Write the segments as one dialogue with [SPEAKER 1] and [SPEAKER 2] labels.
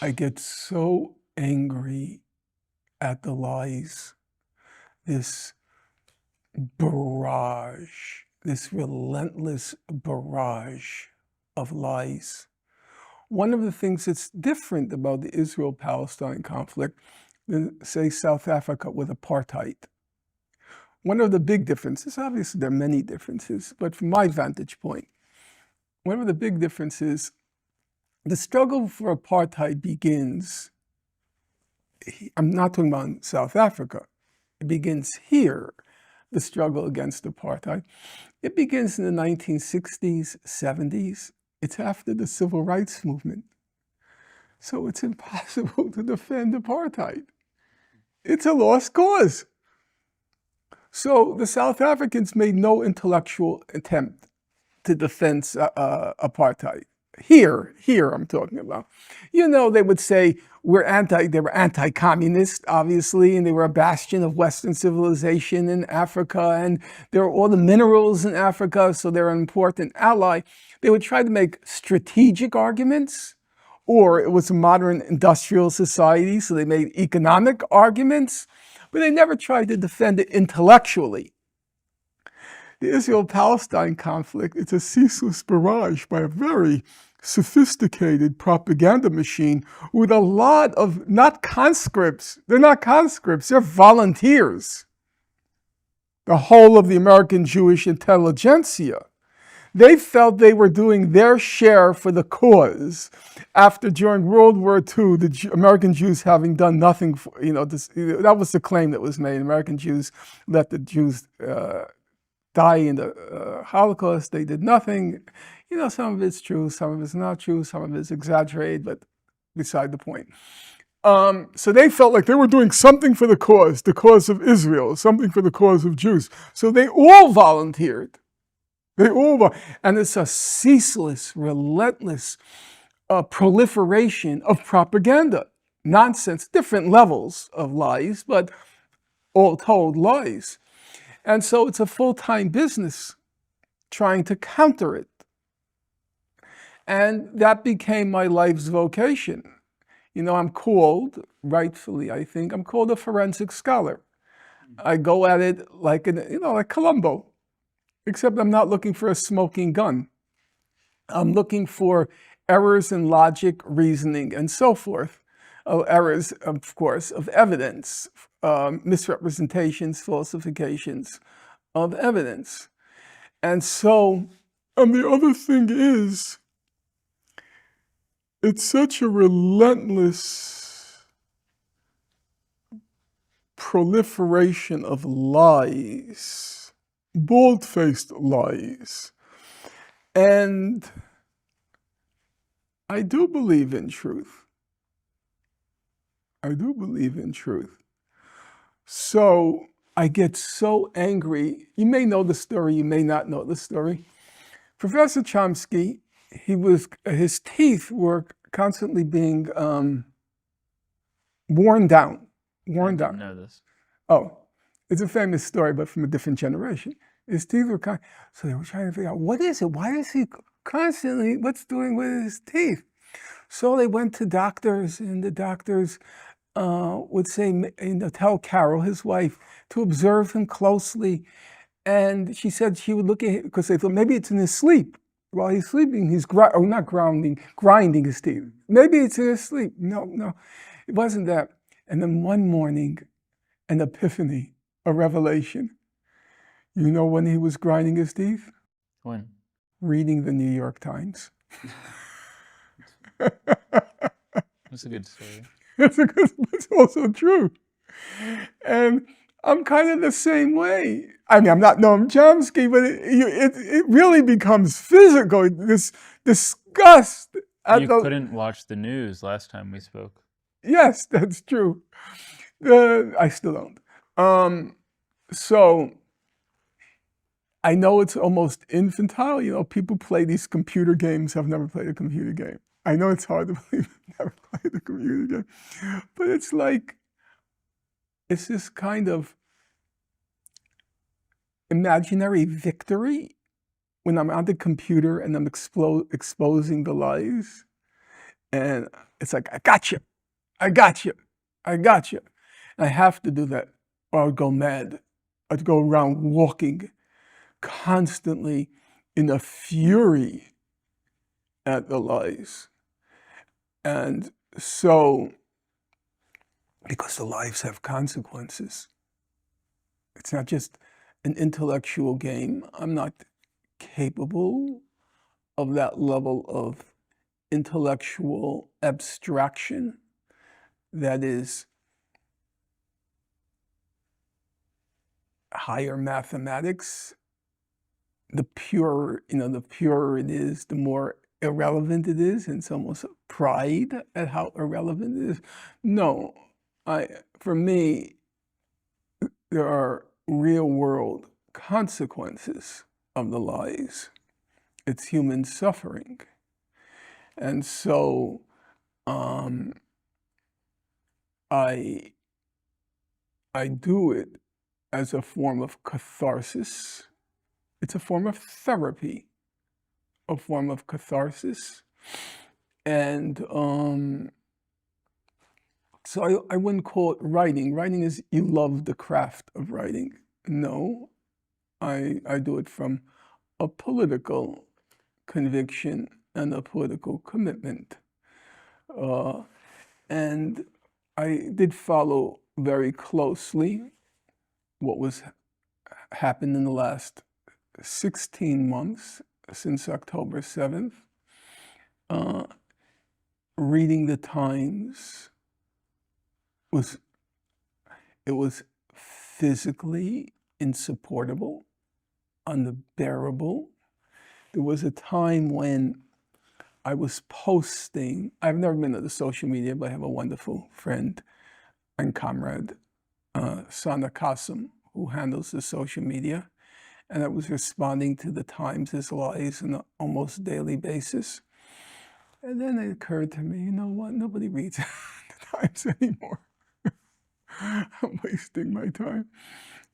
[SPEAKER 1] I get so angry at the lies, this barrage, this relentless barrage of lies. One of the things that's different about the Israel-Palestine conflict than, say, South Africa with apartheid. One of the big differences, obviously there are many differences, but from my vantage point, one of the big differences, the struggle for apartheid begins, I'm not talking about South Africa, it begins here, the struggle against apartheid. It begins in the 1960s, 70s. It's after the civil rights movement. So it's impossible to defend apartheid. It's a lost cause. So the South Africans made no intellectual attempt to defend apartheid. Here I'm talking about. You know, they would say they were anti-communist, obviously, and they were a bastion of Western civilization in Africa, and there are all the minerals in Africa, so they're an important ally. They would try to make strategic arguments, or it was a modern industrial society, so they made economic arguments, but they never tried to defend it intellectually. The Israel-Palestine conflict, it's a ceaseless barrage by a very sophisticated propaganda machine with a lot of, not conscripts, they're not conscripts, they're volunteers. The whole of the American Jewish intelligentsia. They felt they were doing their share for the cause after, during World War II, the American Jews having done nothing, that was the claim that was made. American Jews let the Jews die in the Holocaust. They did nothing. You know, some of it's true, some of it's not true, some of it's exaggerated, but beside the point. So they felt like they were doing something for the cause of Israel, something for the cause of Jews. So they all volunteered. And it's a ceaseless, relentless proliferation of propaganda, nonsense, different levels of lies, but all told lies. And so it's a full-time business trying to counter it. And that became my life's vocation. You know, I'm called, rightfully I think, I'm called a forensic scholar. I go at it like Columbo, except I'm not looking for a smoking gun. I'm looking for errors in logic, reasoning, and so forth. Errors, of course, of evidence, misrepresentations, falsifications of evidence. And so, and the other thing is, it's such a relentless proliferation of lies, bold-faced lies. And I do believe in truth. I do believe in truth. So I get so angry. You may know the story, you may not know the story. Professor Chomsky, his teeth were constantly being worn down.
[SPEAKER 2] I didn't know this.
[SPEAKER 1] Oh, it's a famous story, but from a different generation. His teeth were so they were trying to figure out, what is it? Why is he constantly, what's doing with his teeth? So they went to doctors, and the doctors would say, tell Carol, his wife, to observe him closely. And she said she would look at him, because they thought maybe it's in his sleep. While he's sleeping, he's grinding his teeth. Maybe it's in his sleep. No, it wasn't that. And then one morning, an epiphany, a revelation. You know when he was grinding his teeth?
[SPEAKER 2] When?
[SPEAKER 1] Reading the New York Times.
[SPEAKER 2] That's a good story.
[SPEAKER 1] It's also true. And I'm kind of the same way. I mean, I'm not Noam Chomsky, but it really becomes physical, this disgust.
[SPEAKER 2] You couldn't watch the news last time we spoke.
[SPEAKER 1] Yes, that's true. I still don't. So I know it's almost infantile. You know, people play these computer games. I've never played a computer game. I know it's hard to believe I've never played a computer game. But it's like, it's this kind of imaginary victory when I'm on the computer and I'm exposing the lies. And it's like, I got you. I got you. I got you. And I have to do that or I'd go mad. I'd go around walking constantly in a fury at the lies. And so, because the lies have consequences, it's not just an intellectual game. I'm not capable of that level of intellectual abstraction that is higher mathematics. The purer it is, the more irrelevant it is, and it's almost pride at how irrelevant it is. No, for me, there are real world consequences of the lies. It's human suffering. And so I do it as a form of catharsis. It's a form of therapy, a form of catharsis. And so I wouldn't call it writing. Writing is, you love the craft of writing. No, I do it from a political conviction and a political commitment. And I did follow very closely what was happened in the last 16 months since October 7th. Reading the Times was physically insupportable, unbearable. There was a time when I was posting, I've never been into social media, but I have a wonderful friend and comrade, Sana Qasim, who handles the social media. And I was responding to the Times' lies on an almost daily basis. And then it occurred to me, you know what, nobody reads the Times anymore. I'm wasting my time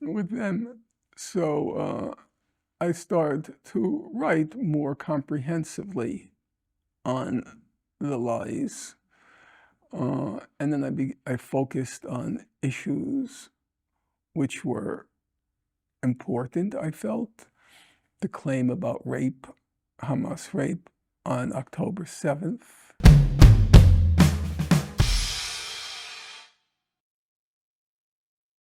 [SPEAKER 1] with them. So I started to write more comprehensively on the lies. And then I focused on issues which were important, I felt. The claim about rape, Hamas rape, on October 7th.